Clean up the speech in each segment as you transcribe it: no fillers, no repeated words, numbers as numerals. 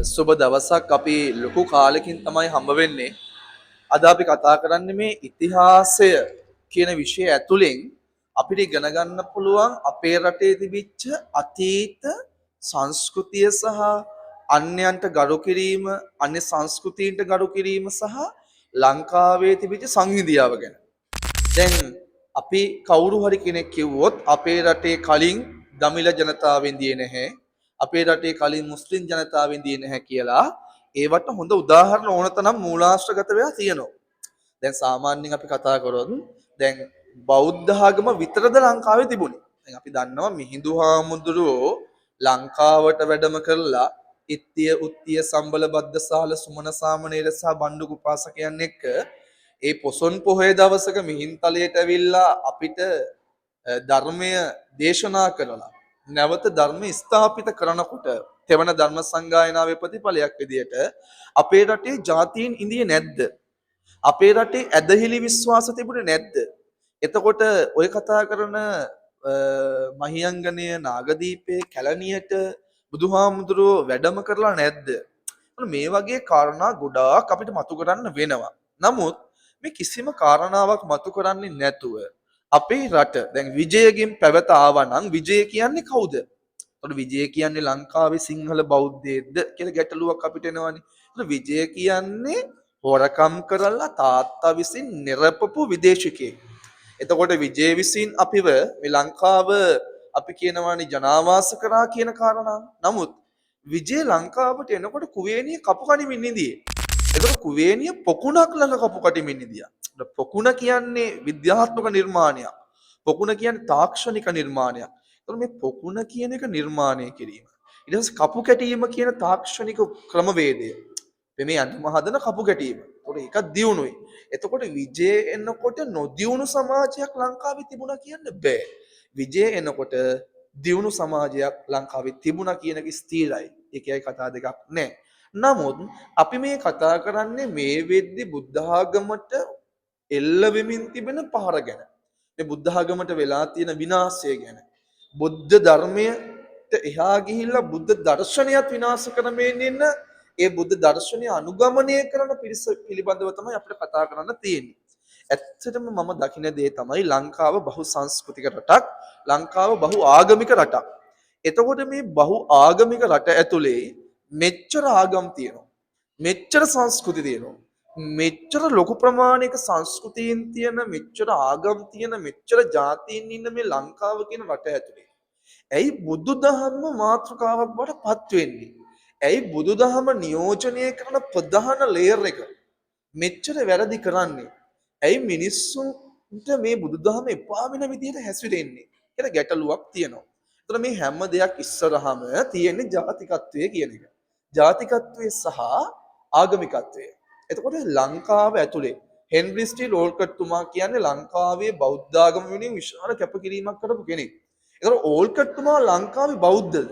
සුබ දවසක් අපි ලොකු කාලෙකින් තමයි හම්බ වෙන්නේ. අද අපි කතා කරන්නේ මේ ඉතිහාසය කියන විෂය ඇතුලෙන් අපිට ඉගෙන ගන්න පුළුවන් අපේ රටේ තිබිච්ච අතීත සංස්කෘතිය සහ අන්‍යයන්ට ගරු කිරීම, අන්‍ය සංස්කෘතීන්ට ගරු කිරීම සහ ලංකාවේ තිබිච්ච සංහිඳියාව ගැන. දැන් අපි කවුරු හරි කෙනෙක් කිව්වොත් අපේ රටේ කලින් දමිළ ජනතාව ඉඳියේ නැහැ. අපේ රටේ කලින් මුස්ලිම් ජනතාව ඉඳියේ නැහැ කියලා ඒවට හොඳ උදාහරණ ඕන තරම් මූලාශ්‍රගත වෙලා තියෙනවා. දැන් සාමාන්‍යයෙන් අපි කතා කරොත් දැන් බෞද්ධ ආගම විතරද ලංකාවේ තිබුණේ. දැන් අපි දන්නවා මිහිඳු හාමුදුරුවෝ ලංකාවට වැඩම කරලා ඉත්තිය උත්තිය සම්බල බද්දසාල සුමන සාමණේර සහ බණ්ඩු උපාසකයන් එක්ක ඒ පොසොන් පොහොය දවසක මිහින්තලයට ඇවිල්ලා අපිට ධර්මය දේශනා කරලා නැවත ධර්ම ස්ථාපිත කරනකොට තෙවන ධර්ම සංගායනාවේ ප්‍රතිඵලයක් විදියට අපේ රටේ ජාතීන් ඉඳියේ නැද්ද? අපේ රටේ ඇදහිලි විශ්වාස තිබුණේ නැද්ද? එතකොට ඔය කතා කරන මහියංගනය නාගදීපේ කැලණියට බුදුහාමුදුරුවෝ වැඩම කරලා නැද්ද? මේ වගේ කාරණා ගොඩාක් අපිට මතු කරන්න වෙනවා. නමුත් මේ කිසිම කාරණාවක් මතු කරන්නේ නැතුව අපේ රට දැන් විජයගෙන් පැවත ආවා නම් විජය කියන්නේ කවුද? එතකොට විජය කියන්නේ ලංකාවේ සිංහල බෞද්ධයේද කියලා ගැටලුවක් අපිට එනවනේ. එතකොට විජය කියන්නේ හොරකම් කරලා තාත්තා විසින් නිරපපු විදේශිකයෙක්. එතකොට විජය විසින් අපිව මේ ලංකාව අපි කියනවානේ ජනාවාස කරා කියන කාරණාව. නමුත් විජය ලංකාවට එනකොට කුවේණිය කපු කණිමින් ඉඳියේ. එතකොට කුවේණිය පොකුණක් ළඟ කපු කටිමින් ඉඳියා. පොකුණ කියන්නේ විද්‍යාත්මක නිර්මාණයක්. පොකුණ කියන්නේ තාක්ෂණික නිර්මාණයක්. එතකොට මේ පොකුණ කියන එක නිර්මාණය කිරීම. ඊට පස්සේ කපු කැටීම කියන තාක්ෂණික ක්‍රමවේදය. මේ අඳුම හදන කපු කැටීම. ඒකට ඒක දියුණුයි. එතකොට විජය එනකොට නොදියුණු සමාජයක් ලංකාවේ තිබුණා කියන්න බෑ. විජය එනකොට දියුණු සමාජයක් ලංකාවේ තිබුණා කියන එක ස්ථිරයි. ඒකයි කතා දෙකක් නෑ. නමුත් අපි මේ කතා කරන්නේ මේ වෙද්දි බුද්ධ ආගමට එල්ල වෙමින් තිබෙන පහර ගැන. මේ බුද්ධ ආගමට වෙලා තියෙන විනාශය ගැන. බුද්ධ ධර්මයට එහා ගිහිල්ලා බුද්ධ දර්ශනයත් විනාශ කරමින් ඉන්න ඒ බුද්ධ දර්ශනය අනුගමනය කරන පිරිස පිළිබඳව තමයි අපිට කතා කරන්න තියෙන්නේ. ඇත්තටම මම දකින දේ තමයි ලංකාව බහු සංස්කෘතික රටක්, ලංකාව බහු ආගමික රටක්. එතකොට මේ බහු ආගමික රට ඇතුලේ මෙච්චර ආගම් තියෙනවා. මෙච්චර සංස්කෘති තියෙනවා. මෙච්චර ලොකු ප්‍රමාණයක සංස්කෘතීන් තියෙන, මෙච්චර ආගම් තියෙන, මෙච්චර ජාතීන් ඉන්න මේ ලංකාව කියන රට ඇතුලේ. ඇයි බුදුදහම මාතෘකාවක් බවට පත් වෙන්නේ? ඇයි බුදුදහම නියෝජනය කරන ප්‍රධාන ලේයර් එක මෙච්චර වැරදි කරන්නේ? ඇයි මිනිස්සුන්ට මේ බුදුදහම එපා වෙන විදිහට හැසිරෙන්නේ කියලා ගැටලුවක් තියෙනවා. ඒතර මේ හැම දෙයක් ඉස්සරහම තියෙන්නේ ජාතිකත්වයේ කියන එක. ජාතිකත්වයේ සහ ආගමිකත්වයේ. එතකොට ලංකාව ඇතුලේ හෙන්රි ස්ටීල් ඕල්කට් තුමා කියන්නේ ලංකාවේ බෞද්ධ ආගම වෙනුවෙන් විශාල කැපකිරීමක් කරපු කෙනෙක්. ඒතර ඕල්කට් තුමා ලංකාවේ බෞද්ධද?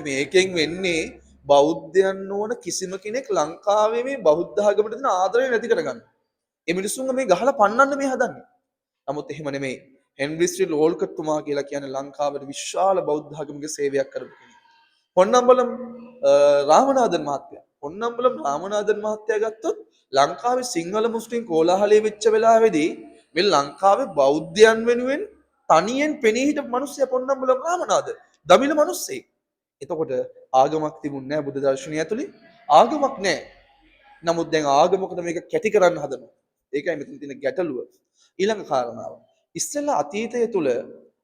මේකෙන් වෙන්නේ බෞද්ධයන් නොවන කිසිම කෙනෙක් ලංකාවේ මේ බෞද්ධ ආගමට දෙන ආදරය නැති කරගන්න. ඒ මිනිස්සුන්ව මේ ගහලා පන්නන්න මේ හදන්නේ. නමුත් එහෙම නෙමෙයි. හෙන්රි ස්ටීල් ඕල්කට් තුමා කියලා කියන්නේ ලංකාවේ විශාල බෞද්ධ ආගමික සේවයක් කරපු කෙනෙක්. පොන්නම්බලම් රාමනාදන් මහත්තයා. පොන්නම්බලම් රාමනාදන් මහත්තයා ගත්තොත් ලංකාවේ සිංහල මුස්ලිම් කෝලාහලයේ වෙච්ච වෙලාවේදී මේ ලංකාවේ බෞද්ධයන් වෙනුවෙන් තනියෙන් පෙනී හිටපු මිනිස්සයා පොන්නම්බලම් රාමනාදන්. දමිළ මිනිස්සෙක්. එතකොට ආගමක් තිබුණේ නැහැ බුද්ධ දර්ශනය ඇතුලේ. ආගමක් නැහැ. නමුත් දැන් ආගමකට මේක කැටි කරන්න හදනවා. ඒකයි මෙතන තියෙන ගැටලුව. ඊළඟ කාරණාව. ඉස්සෙල්ලා අතීතය තුල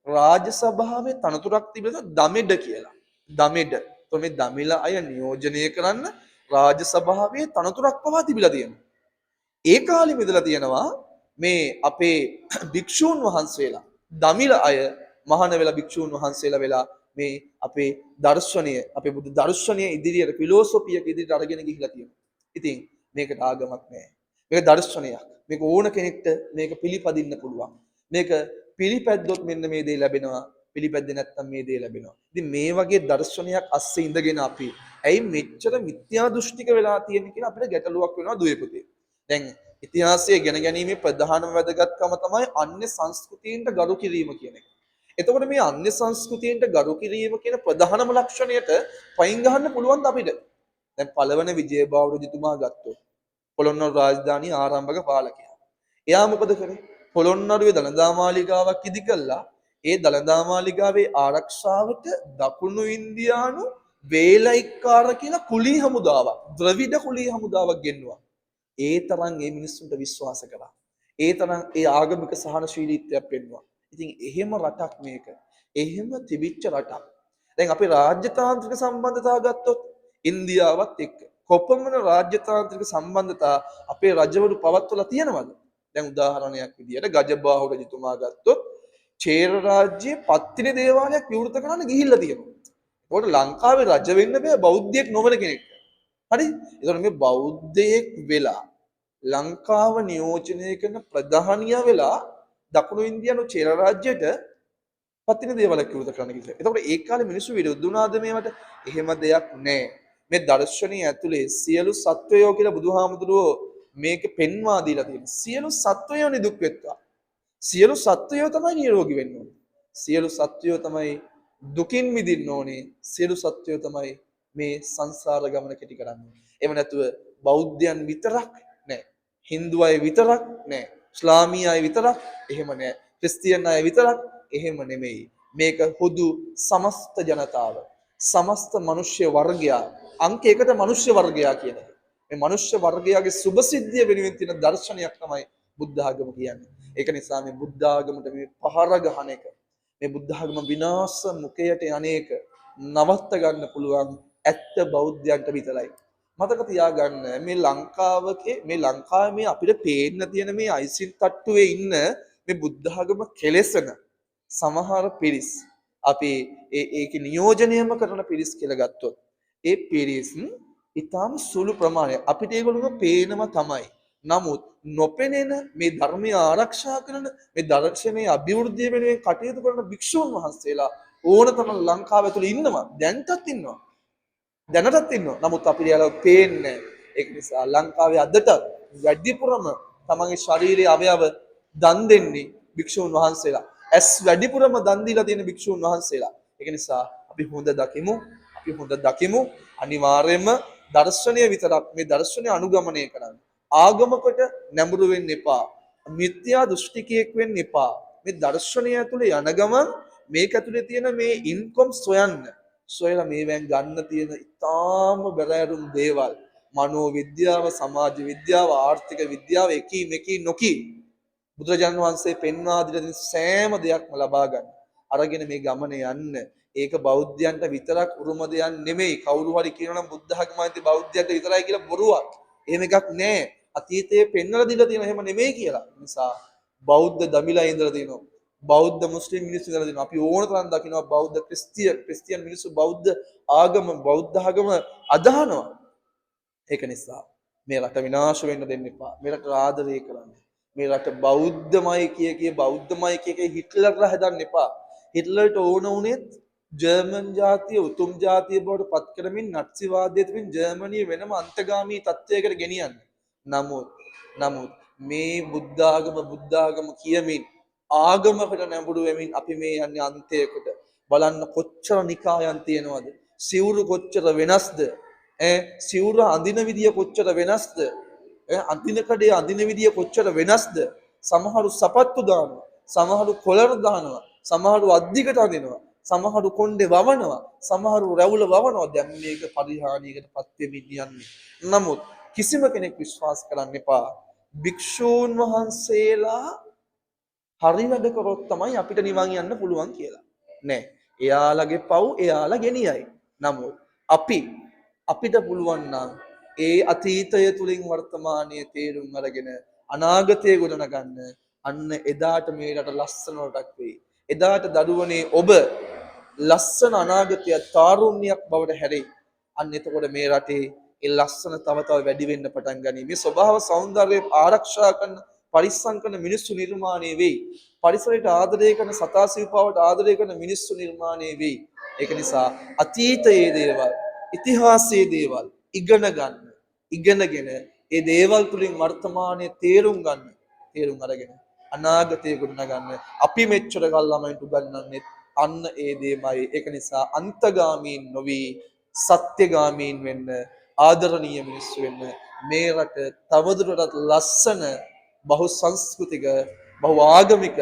රාජ්‍ය සභාවේ තනතුරක් තිබෙනවා දමෙඩ කියලා. දමෙඩ. તો මේ දමිළ අය නියෝජනය කරන්න රාජ්‍ය සභාවේ තනතුරක් පවා තිබිලා තියෙනවා. ඒ කාලෙම ඉඳලා තියෙනවා මේ අපේ භික්ෂූන් වහන්සේලා දමිළ අය මහාන වෙලා භික්ෂූන් වහන්සේලා වෙලා මේ අපේ දර්ශනය, අපේ බුදු දර්ශනය ඉදිරියට ෆිලොසොෆියක ඉදිරියට අරගෙන ගිහිලා තියෙනවා. ඉතින් මේකට ආගමක් නැහැ. මේක දර්ශනයක්. මේක ඕන කෙනෙක්ට මේක පිළිපදින්න පුළුවන්. මේක පිළිපැද්දොත් මෙන්න මේ දේ ලැබෙනවා. පිළිපැද්දේ නැත්නම් මේ දේ ලැබෙනවා. ඉතින් මේ වගේ දර්ශනයක් අස්සේ ඉඳගෙන අපි ඇයි මෙච්චර මිත්‍යා දෘෂ්ටික වෙලා තියෙන්නේ කියලා අපිට ගැටලුවක් වෙනවා දුවේ පුතේ. දැන් ඉතිහාසය ඉගෙන ගැනීමේ ප්‍රධානම වැදගත්කම තමයි අන්‍ය සංස්කෘතීන්ට ගරු කිරීම කියන එක. එතකොට මේ අන්‍ය සංස්කෘතියන්ට ගරු කිරීම කියන ප්‍රධානම ලක්ෂණයට පයින් ගහන්න පුළුවන් අපිට. දැන් පළවෙනි විජයබාහු රජතුමා ගත්තොත් පොළොන්නරු රාජධානිය ආරම්භක පාලකයා. එයා මොකද කරේ? පොළොන්නරුවේ දළදා මාලිගාවක් ඉදි කළා. ඒ දළදා මාලිගාවේ ආරක්ෂාවට දකුණු ඉන්දියානු වේලයික්කාර කියලා කුලී හමුදාවක්, ද්‍රවිඩ කුලී හමුදාවක් ගෙන්නුවා. ඒ තරම් මේ මිනිස්සුන්ට විශ්වාස කරා. ඒ තරම් ඒ ආගමික සහනශීලීත්වයක් පෙන්වුවා. ඉතින් එහෙම රටක් මේක. එහෙම තිබිච්ච රටක්. දැන් අපි රාජ්‍යතාන්ත්‍රික සම්බන්ධතා ගත්තොත් ඉන්දියාවත් එක්ක කොපමණ රාජ්‍යතාන්ත්‍රික සම්බන්ධතා අපේ රජවරු පවත්වලා තියෙනවද? දැන් උදාහරණයක් විදියට ගජබාහු රජතුමා ගත්තොත් චේර රාජ්‍යයේ පත්තිනි දේවාලයක් විවෘත කරන්න ගිහිල්ලා තියෙනවා. ඒකට ලංකාවේ රජ වෙන්න බෑ බෞද්ධයෙක් නොවන කෙනෙක්ට. හරි? ඒතකොට මේ බෞද්ධයෙක් වෙලා ලංකාව නියෝජනය කරන ප්‍රධානියා වෙලා දකුණු ඉන්දියානු චේර රාජ්‍යයට පත්තිනි දේවාලයක් විවෘත කරන්න ගිහිල්ලා. ඒතකොට ඒ කාලේ මිනිස්සු විරුද්ධ වුණාද මේවට? එහෙම දෙයක් නෑ. මේ දර්ශනීය ඇතුලේ සියලු සත්වයෝ කියලා බුදුහාමුදුරුවෝ මේක පෙන්වා දීලා තියෙනවා. සියලු සත්වයෝ නිදුක් වෙත්වා. සියලු සත්වයෝ තමයි නිරෝගී වෙන්න ඕනේ. සියලු සත්වයෝ තමයි දුකින් මිදින්න ඕනේ. සියලු සත්වයෝ තමයි මේ සංසාර ගමන කෙටි කරන්නේ. එහෙම නැතුව බෞද්ධයන් විතරක් නෑ. හින්දු අය විතරක් නෑ. ඉස්ලාමීය අය විතරක් එහෙම නෑ. ක්‍රිස්තියානි අය විතරක් එහෙම නෙමෙයි. මේක හුදු සමස්ත ජනතාව. සමස්ත මනුෂ්‍ය වර්ගයා අංක 1ට මනුෂ්‍ය වර්ගයා කියන එක. මේ මනුෂ්‍ය වර්ගයාගේ සුභසිද්ධිය වෙනුවෙන් තියෙන දර්ශනයක් තමයි බුද්ධ ආගම කියන්නේ. ඒක නිසා මේ බුද්ධ ආගමට මේ පහර ගහන එක, මේ බුද්ධ ආගම විනාශ මුඛයට යන්නේක නවත්ත ගන්න පුළුවන් ඇත්ත බෞද්ධයන්ට විතරයි. මතක තියාගන්න මේ ලංකාවේ මේ අපිට පේන්න තියෙන මේ අයිසිල් තට්ටුවේ ඉන්න මේ බුද්ධ ආගම කෙලෙසන සමහර පිරිස් අපි ඒක නියෝජනයම කරන පිරිස් කියලා ගත්තොත් ඒ පිරිස් ඊටාම සුළු ප්‍රමාණයක් අපිට ඒගොල්ලෝ පේනම තමයි. නමුත් නොපෙනෙන මේ ධර්මය ආරක්ෂා කරන මේ දර්ශනයේ අභිවෘද්ධිය වෙනුවෙන් කටයුතු කරන භික්ෂුන් වහන්සේලා ඕනතරම් ලංකාව ඇතුළේ ඉන්නවා. දැන්ටත් ඉන්නවා. දැනටත් ඉන්නවා. නමුත් අපිට යාළුවෝ පේන්නේ. ඒක නිසා ලංකාවේ අදට වැඩිපුරම තමන්ගේ ශාරීරික අවයව දන් දෙන්නේ භික්ෂුන් වහන්සේලා. ඇස් වැඩිපුරම දන් දීලා තියෙන භික්ෂුන් වහන්සේලා. ඒක නිසා අපි හොඳ දකිමු. අනිවාර්යයෙන්ම දර්ශනය විතරක් මේ දර්ශනය අනුගමනය කරන්න. ආගමකට නැඹුරු වෙන්න එපා. මිත්‍යා දෘෂ්ටිකයෙක් වෙන්න එපා. මේ දර්ශනය ඇතුලේ යන ගමන් මේක ඇතුලේ තියෙන මේ ඉන්කම් සොයලා මේවෙන් ගන්න තියෙන ඉතාම බැරෑරුම් දේවල් මනෝ විද්‍යාව, සමාජ විද්‍යාව, ආර්ථික විද්‍යාව එකී නොකී බුදුරජාණන් වහන්සේ පෙන්වා දීලා සෑම දෙයක්ම ලබා ගන්න. අරගෙන මේ ගමන යන්න. ඒක බෞද්ධයන්ට විතරක් උරුම දෙයක් නෙමෙයි. කවුරු හරි කියනවා නම් බුද්ධ ධර්මයන්ති බෞද්ධයන්ට විතරයි කියලා බොරුවක්. එහෙම එකක් නෑ. අතීතයේ පෙන්වලා දීලා තියෙන එහෙම නෙමෙයි කියලා. නිසා බෞද්ධ දමිලා ඉඳලා තියෙනවා. බෞද්ධ මුස්ලිම් මිනිස්සු ඉඳලා තියෙනවා. අපි ඕන තරම් දකිනවා බෞද්ධ ක්‍රිස්තියන් මිනිස්සු බෞද්ධ ආගම අදහනවා. ඒක නිසා මේ රට විනාශ වෙන්න දෙන්න එපා. මේ රට ආදරය කරන්න. මේ රට බෞද්ධමයි කිය හිට්ලර්ලා හදන්න එපා. හිට්ලර්ට ඕන උනේත් ජර්මන් ජාතිය උතුම් ජාතිය බවට පත් කරමින් නත්සිවාදයේ තිබෙන ජර්මනිය වෙනම අන්තගාමී තත්ත්වයකට ගෙනියන්න. නමුත් මේ බුද්ධ ආගම කියමින් ආගමකට නැඹුරු වෙමින් අපි මේ යන්නේ අන්තයකට. බලන්න කොච්චර නිකායන් තියෙනවද? සිවුරු කොච්චර වෙනස්ද? සිවුර අඳින විදිය කොච්චර වෙනස්ද? අඳින කඩේ අඳින විදිය කොච්චර වෙනස්ද? සමහරු සපත්තු දානවා, සමහරු කොලර් දානවා, සමහරු අද්දිකට අඳිනවා, සමහරු කොණ්ඩේ වවනවා, සමහරු රැවුල වවනවා. දැන් මේක පරිහානියකට පත් වෙමින් යන්නේ. නමුත් කිසිම කෙනෙක් විශ්වාස කරන්න එපා භික්ෂූන් වහන්සේලා හරි වැඩ කරොත් තමයි අපිට නිවන් යන්න පුළුවන් කියලා. නෑ. එයාලගේ පව් එයාලා ගෙනියයි. නමුත් අපිට පුළුවන් නම් ඒ අතීතය තුලින් වර්තමානයේ තේරුම් අරගෙන අනාගතය ගොඩනගන්න අන්න එදාට මේ රට ලස්සන රටක් වෙයි. එදාට දරුවනේ ඔබ ලස්සන අනාගතයක් තාරුණ්‍යයක් බවට හැරෙයි. අන්න එතකොට මේ රටේ ඒ ලස්සන තව වැඩි වෙන්න පටන් ගනී. මේ ස්වභාව සෞන්දර්යය ආරක්ෂා කරන පරිස්සම් කරන මිනිස්සු නිර්මාණය වෙයි. පරිසරයට ආදරය කරන සතා සිව්පාවට ආදරය කරන මිනිස්සු නිර්මාණය වෙයි. ඒක නිසා අතීතයේ දේවල්, ඉතිහාසයේ දේවල් ඉගෙනගෙන ඒ දේවල් තුලින් වර්තමානයේ තේරුම් අරගෙන අනාගතය ගොඩනගන්න අපි මෙච්චර කල් ළමයින්ට උගන්වන්නේ අන්න ඒ දේමයි. ඒක නිසා අන්තගාමීන් නොවි සත්‍යගාමීන් වෙන්න ආදරණීය මිනිස්සු වෙන්න මේ රට තවදුරටත් ලස්සන බහු සංස්කෘතික බහු ආගමික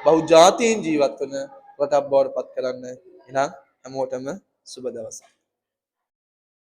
බහු ජාතීන් ජීවත් වන රටක් බවට පත් කරන්න. එහෙනම් හැමෝටම සුබ දවසක්.